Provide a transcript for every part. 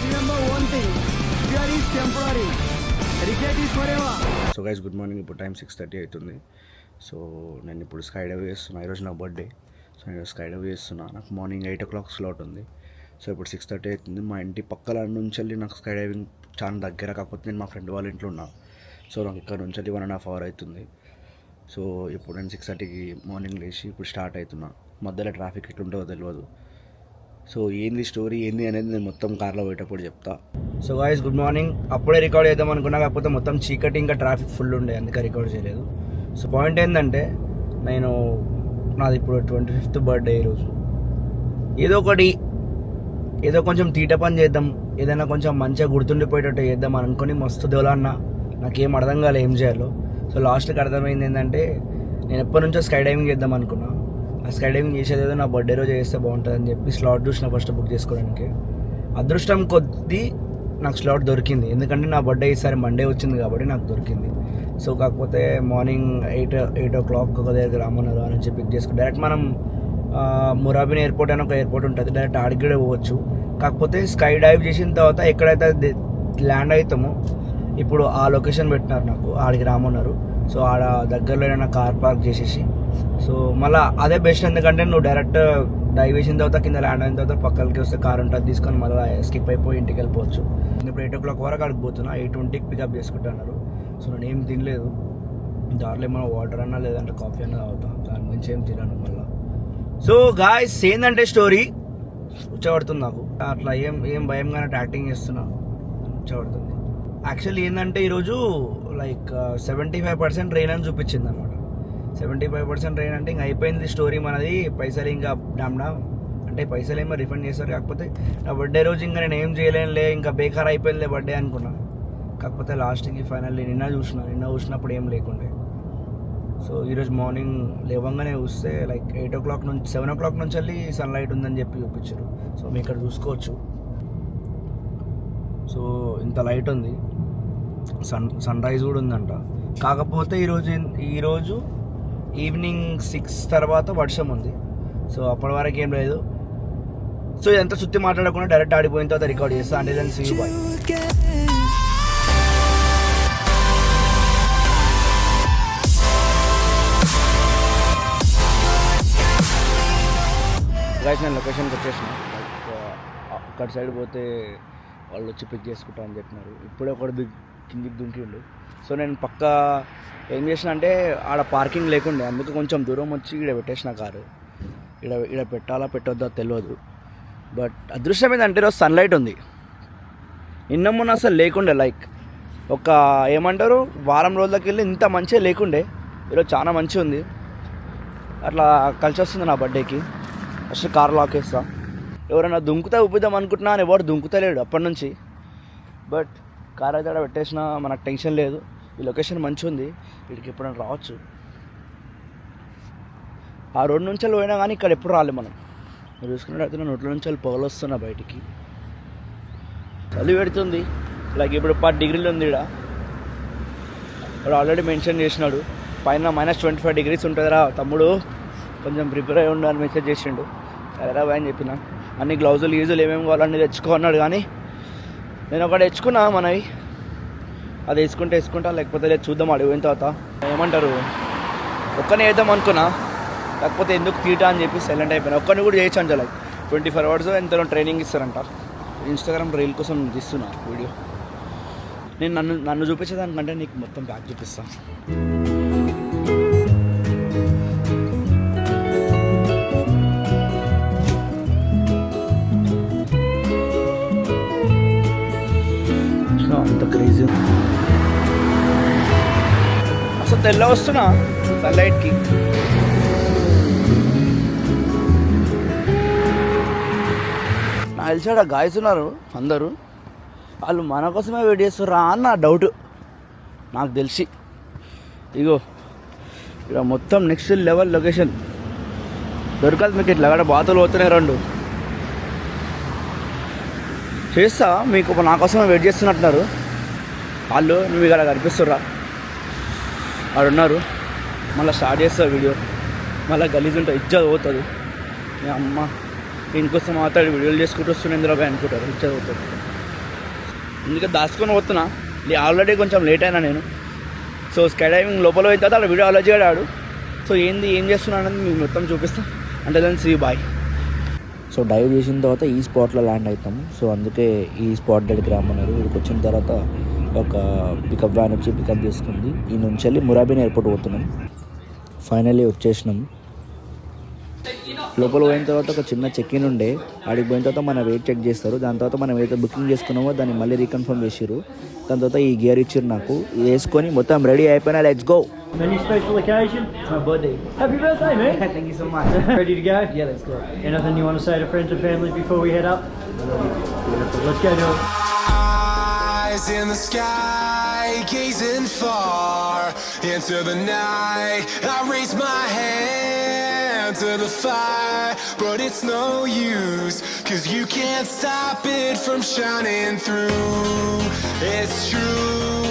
remember one thing, fear is temporary, regret is forever. So guys good morning. ఇప్పుడు time 6:30 అవుతుంది. So నేను ఇప్పుడు sky dive చేస్తున్నా. ఈరోజు నా బర్త్డే. సో నేను స్కై డైవ్ చేస్తున్నా. నాకు మార్నింగ్ 8 o'clock స్లాట్ ఉంది. సో ఇప్పుడు 6:30 అవుతుంది. మా ఇంటి పక్కల నుంచి వెళ్ళి నాకు స్కై డైవింగ్ చాలా దగ్గర, కాకపోతే నేను మా ఫ్రెండ్ వాళ్ళ ఇంట్లో ఉన్నా. సో నాకు ఇక్కడ నుంచి వెళ్ళి 1.5 hours అవుతుంది. సో ఇప్పుడు నేను 6:30కి మార్నింగ్ లేచి ఇప్పుడు స్టార్ట్ అవుతున్నా. మధ్యలో ట్రాఫిక్ ఎట్లుంటుందో తెలియదు. సో ఏంది స్టోరీ ఏంది అనేది నేను మొత్తం కార్లో పోయేటప్పుడు చెప్తా. So guys good morning. అప్పుడే రికార్డ్ చేద్దాం అనుకున్నా, కాకపోతే మొత్తం చీకటి ఇంకా ట్రాఫిక్ ఫుల్ ఉండే, అందుకే రికార్డ్ చేయలేదు. సో పాయింట్ ఏంటంటే, నాది ఇప్పుడు 25th బర్త్డే. ఈరోజు ఏదో కొంచెం తీట పని చేద్దాం, ఏదైనా కొంచెం మంచిగా గుర్తుండిపోయేటట్టు చేద్దాం అని అనుకుని మస్తు దోలన్నా. నాకేం అర్థం కాలే ఏం చేయాలో. సో లాస్ట్కి అర్థమైంది ఏంటంటే, నేను ఎప్పటి నుంచో స్కై డైవింగ్ చేద్దాం అనుకున్నా. ఆ స్కై డైవింగ్ చేసేదేదో నా బర్త్డే రోజు చేస్తే బాగుంటుంది అని చెప్పి స్లాట్ చూసిన ఫస్ట్ బుక్ చేసుకోవడానికి. అదృష్టం కొద్దీ నాకు స్లాట్ దొరికింది, ఎందుకంటే నా బర్త్డే ఈసారి మండే వచ్చింది కాబట్టి నాకు దొరికింది. సో కాకపోతే మార్నింగ్ 8 o'clock ఒక దగ్గర రమ్మన్నారు అని చెప్పి పిక్ చేసుకుని డైరెక్ట్ మనం మురాబిన్ ఎయిర్పోర్ట్ అని ఒక ఎయిర్పోర్ట్ ఉంటుంది, డైరెక్ట్ ఆడికి కూడా పోవచ్చు. కాకపోతే స్కై డైవ్ చేసిన తర్వాత ఎక్కడైతే ల్యాండ్ అవుతామో ఇప్పుడు ఆ లొకేషన్ పెట్టినారు నాకు, ఆడికి రామన్నారు. సో ఆడ దగ్గరలో ఏదైనా కార్ పార్క్ చేసేసి, సో మళ్ళీ అదే బెస్ట్, ఎందుకంటే నువ్వు డైరెక్ట్ డైవ్ వేసిన తర్వాత కింద ల్యాండ్ అయిన తర్వాత పక్కకి వస్తే కార్ ఉంటుంది, తీసుకొని మళ్ళీ స్కిప్ అయిపోయి ఇంటికి వెళ్ళిపోవచ్చు. ఇప్పుడు 8 o'clock వరకు అక్కడికి పోతున్నా. 8:20కి పికప్ చేసుకుంటున్నారు. సో నేను ఏం తినలేదు, దాంట్లో ఏమైనా వాటర్ అన్నా లేదంటే కాఫీ అన్నా తాగుతాను, దాని నుంచి ఏం తినను మళ్ళీ. సో గాయ్స్ ఏంటంటే స్టోరీ ఉచ్చబడుతుంది నాకు, అట్లా ఏం భయంగానే యాక్టింగ్ చేస్తున్నా, ఉచ్చబడుతుంది. యాక్చువల్లీ ఏంటంటే ఈరోజు లైక్ 75% రెయిన్ అని చూపించింది అనమాట. 75% రెయిన్ అంటే ఇంకా అయిపోయింది స్టోరీ మనది, పైసలు ఇంకా డామ్ అంటే పైసలు ఏమో రిఫండ్ చేస్తారు. కాకపోతే నా బర్త్డే రోజు ఇంకా నేను ఏం చేయలేనులే, ఇంకా బేకార్ అయిపోయిందిలే బర్త్డే అనుకున్నా. కాకపోతే లాస్ట్కి ఫైనల్లీ నిన్న చూసినప్పుడు ఏం లేకుండే. సో ఈరోజు మార్నింగ్ లేవంగానే చూస్తే లైక్ 7 o'clock నుంచి వెళ్ళి సన్లైట్ ఉందని చెప్పి చూపించారు. సో మీరు ఇక్కడ చూసుకోవచ్చు. సో ఇంత లైట్ ఉంది, సన్ రైజ్ కూడా ఉందంట. కాకపోతే ఈరోజు ఈవినింగ్ 6 తర్వాత వర్షం ఉంది. సో అప్పటి వరకు ఏం లేదు. సో ఇదంతా సుత్తి మాట్లాడకుండా డైరెక్ట్ ఆడిపోయిన తర్వాత రికార్డ్ చేస్తా. అంటే దాన్ని సీ బాయ్. గైస్ నేను లొకేషన్కి వచ్చేసిన. అక్కడ సైడ్ పోతే వాళ్ళు వచ్చి పిక్ చేసుకుంటా అని చెప్పినారు. ఇప్పుడే ఒకటి కిందికి దుంకిండు. సో నేను పక్కా ఏం చేసిన అంటే, ఆడ పార్కింగ్ లేకుండే, అందుకు కొంచెం దూరం వచ్చి ఇక్కడ పెట్టేసిన కారు. ఇక్కడ పెట్టాలా పెట్టొద్దా తెలియదు. బట్ అదృష్టం ఏంటంటే ఈరోజు సన్లైట్ ఉంది. నిన్న మొన్న అసలు లేకుండే, లైక్ ఒక ఏమంటారు వారం రోజులకి వెళ్ళి ఇంత మంచిగా లేకుండే. ఈరోజు చాలా మంచిగా ఉంది. అట్లా కలిసి వస్తుంది నా బర్త్డేకి. ఫస్ట్ కార్ లాక్ వేస్తా. ఎవరైనా దుంకుతా ఊపిద్దాం అనుకుంటున్నా అని ఎవరు దుంకుతలేడు అప్పటి నుంచి. బట్ కార్ అయితే పెట్టేసినా మనకు టెన్షన్ లేదు. ఈ లొకేషన్ మంచిగా ఉంది, వీడికి ఎప్పుడైనా రావచ్చు. ఆ రోడ్ నుంచి పోయినా కానీ ఇక్కడ ఎప్పుడు రాలేదు మనం. మీరు చూసుకున్నట్టయితే నా నోట్ల నుంచి పొగలు వస్తున్నా బయటికి. చలి పెడుతుంది, లైక్ ఇప్పుడు 10 degrees ఉంది. ఇక్కడ ఆల్రెడీ మెన్షన్ చేసినాడు పైన -25 degrees ఉంటుందిరా తమ్ముడు, కొంచెం ప్రిపేర్ అయ్యి ఉండు అని మెసేజ్ చేసిండు. ఎరా బాయ్ అని చెప్పిన. అన్ని గ్లౌజులు ఏమేమి కావాలన్నీ తెచ్చుకో అన్నాడు. కానీ నేను ఒకటి తెచ్చుకున్నా మనవి, అది వేసుకుంటా, లేకపోతే లేదు చూద్దాం అడిగిన తర్వాత. ఏమంటారు ఒక్కనే వేద్దాం అనుకున్నా, కాకపోతే ఎందుకు తీటా అని చెప్పి సైలెంట్ అయిపోయినా. ఒక్కరిని కూడా చేయొచ్చు అంట, లైక్ 24 hours ఎంతలో ట్రైనింగ్ ఇస్తారంట. ఇన్స్టాగ్రామ్ రీల్ కోసం తీస్తున్నా వీడియో. నేను నన్ను చూపించేదానికంటే నీకు మొత్తం బ్యాక్ చూపిస్తాను. అంత క్రేజీ అసలు తెల్ల వస్తున్నా సన్లైట్కి. నాకు తెలిసాడ గాయస్ ఉన్నారు అందరూ, వాళ్ళు మన కోసమే వెయిట్ చేస్తారా అని నా డౌట్ నాకు తెలిసి. ఇగో ఇక మొత్తం నెక్స్ట్ లెవెల్ లొకేషన్ దొరకాలి మీకు. ఇట్లా అక్కడ బాతులు పోతున్నాయి 2 చేస్తా మీకు. నా కోసమే వెయిట్ చేస్తున్నట్టున్నారు వాళ్ళు. నువ్వు ఇక్కడ కనిపిస్తుర్రా, వాడు ఉన్నారు. మళ్ళీ స్టార్ట్ చేస్తా వీడియో, మళ్ళీ గలీజ్ ఉంటుంది, ఇజ్జత్ పోతుంది. మీ అమ్మ దీనికోసం మాట్లాడి వీడియోలు చేసుకుంటూ వస్తుండే ఇందులో అనుకుంటారు, ఇజ్జత్ పోతుంది. అందుకే దాచుకొని పోతున్నా. ఆల్రెడీ కొంచెం లేట్ అయినా నేను. సో స్కై డైవింగ్ లోపల పోయిన తర్వాత అలా వీడియో అలర్ట్ చేయడాడు. సో ఏం చేస్తున్నాను అనేది మీకు మొత్తం చూపిస్తాను. అంటే దాన్ని సీ బాయ్. సో డైవ్ చేసిన తర్వాత ఈ స్పాట్లో ల్యాండ్ అవుతాము. సో అందుకే ఈ స్పాట్ దగ్గరికి రమ్మన్నారు. ఇక్కడికి వచ్చిన తర్వాత ఒక పికప్ వ్యాన్ వచ్చి పికప్ చేసుకుంది. ఈ నుంచి వెళ్ళి మురాబిన్ ఎయిర్పోర్ట్ పోతున్నాం. ఫైనల్లీ వచ్చేసినాం. లోపల పోయిన తర్వాత ఒక చిన్న చెక్ ఇన్ ఉండే. ఆడికి పోయిన తర్వాత మన వెయిట్ చెక్ చేస్తారు. దాని తర్వాత మనం ఏదైతే బుకింగ్ చేసుకున్నామో దాన్ని మళ్ళీ రీకన్ఫర్మ్ చేసిర్రు. దాని తర్వాత ఈ గేర్ ఇచ్చారు నాకు. ఇది వేసుకొని మొత్తం రెడీ అయిపోయినా. Let's go. Any special occasion? It's my birthday. Happy birthday, man. Thank you so much. Ready to go? Yeah, let's go. Anything you want to say to friends and family before we head up? Let's go do it. Eyes in the sky, gazing far into the night. I raise my hand to the fire, but it's no use, 'cause you can't stop it from shining through. It's true,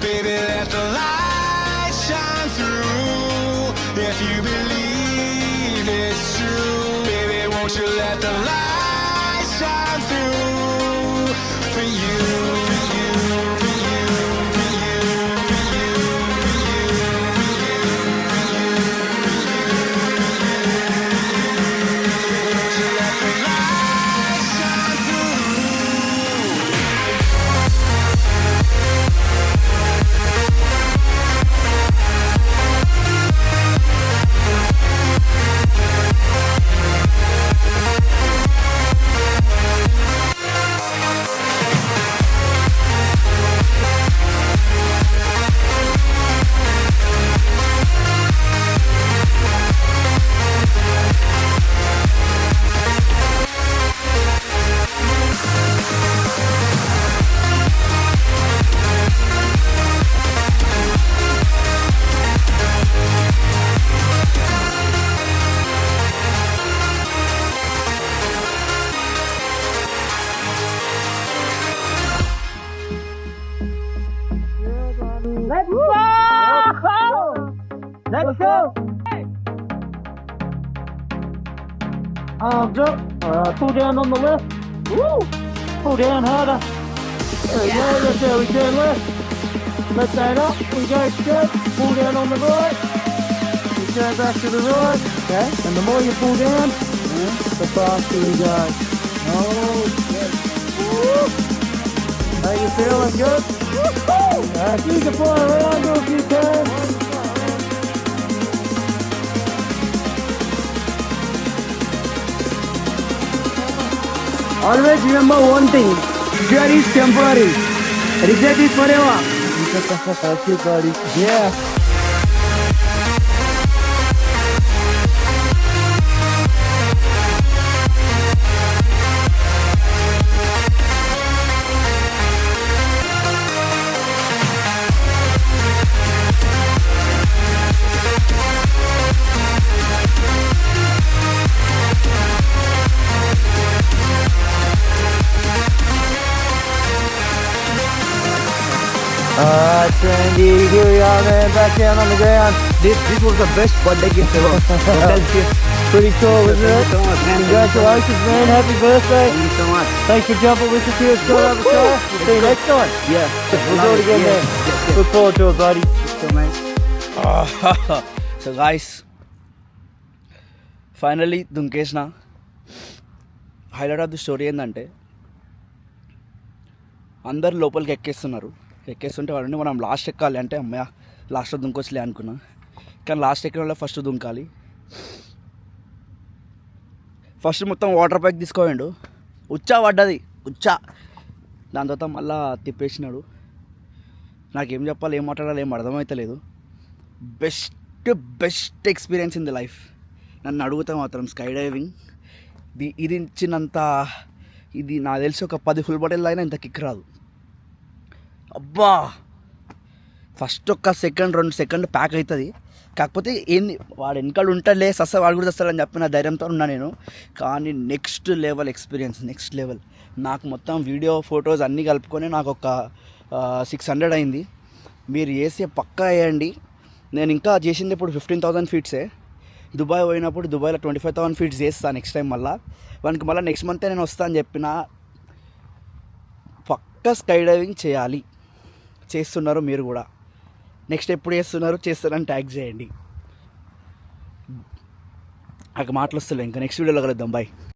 baby, let the light shine through. If you believe it's true, baby, won't you let the light shine through for you, for you, for you, for you, for you, for you, for you, won't you let the light shine through. Let's go! Arms up. Pull down on the left. Woo! Pull down harder. There we go. That's how we turn left. Left side up. We go straight. Pull down on the right. We turn back to the right. Okay. And the more you pull down, the faster we go. Oh, yes. Woo! How you feeling? Good? You can fly around if you can. Always remember one thing, fear is temporary, regret is forever. Thank you, buddy. Yeah. Sandy, here we are, man, back down on the ground. This was the best birthday gift ever. Hotel gift. Pretty cool, isn't Thank it? you so much, man. Congratulations, man. Happy birthday. Thank you so much. Thanks for jumping with us here at Skydiver Sky. We'll see you next time. Yeah. We'll do it again, man. Look forward to it, buddy. So nice. So guys, finally దుంకేసిన. Highlight of the story ఏంటంటే అందరు లోపలికి ఎక్కేస్తుంటే వాడిని మనం last ఎక్కాలి అంటే అమ్మయ్య లాస్ట్లో దుంకొచ్చలే అనుకున్నా. కానీ లాస్ట్ ఎక్కిన వాళ్ళ ఫస్ట్ దుంకాలి. ఫస్ట్ మొత్తం వాటర్ ప్యాక్ తీసుకోండు. ఉచ్చా పడ్డది దాని తర్వాత మళ్ళా తిప్పేసినాడు. నాకేం చెప్పాలి, ఏం మాట్లాడాలి, ఏం అర్థమవుతలేదు. Best experience in the life. నన్ను అడిగితే మాత్రం స్కై డైవింగ్ ఇది ఇచ్చినంత, ఇది నాకు తెలిసి ఒక 10 ఫుల్ బాటిల్ అయినా ఇంత కిక్ రాదు. అబ్బా, ఫస్ట్ ఒక సెకండ్ 2 సెకండ్ ప్యాక్ అవుతుంది. కాకపోతే ఏంది వాడు వెనకాల ఉంటాడులే, వాడు కూడా వస్తాడని చెప్పిన ధైర్యంతో ఉన్నా నేను. కానీ next level experience, next level. నాకు మొత్తం వీడియో ఫొటోస్ అన్నీ కలుపుకొని నాకు ఒక 600 అయింది. మీరు చేసే పక్కా వేయండి. నేను ఇంకా చేసింది ఇప్పుడు 15,000 ఫీట్సే. దుబాయ్ పోయినప్పుడు దుబాయ్లో 25,000 ఫీట్స్ చేస్తాను నెక్స్ట్ టైం. మళ్ళీ నెక్స్ట్ మంతే నేను వస్తా అని చెప్పిన. పక్క పక్కా స్కై డైవింగ్ చేయాలి. చేస్తున్నారు మీరు కూడా. నెక్స్ట్ ఎప్పుడు చేస్తారని ట్యాగ్ చేయండి. నాకు మాటలు వస్తలే. ఇంకా నెక్స్ట్ వీడియోలో కలుద్దాం. బాయ్.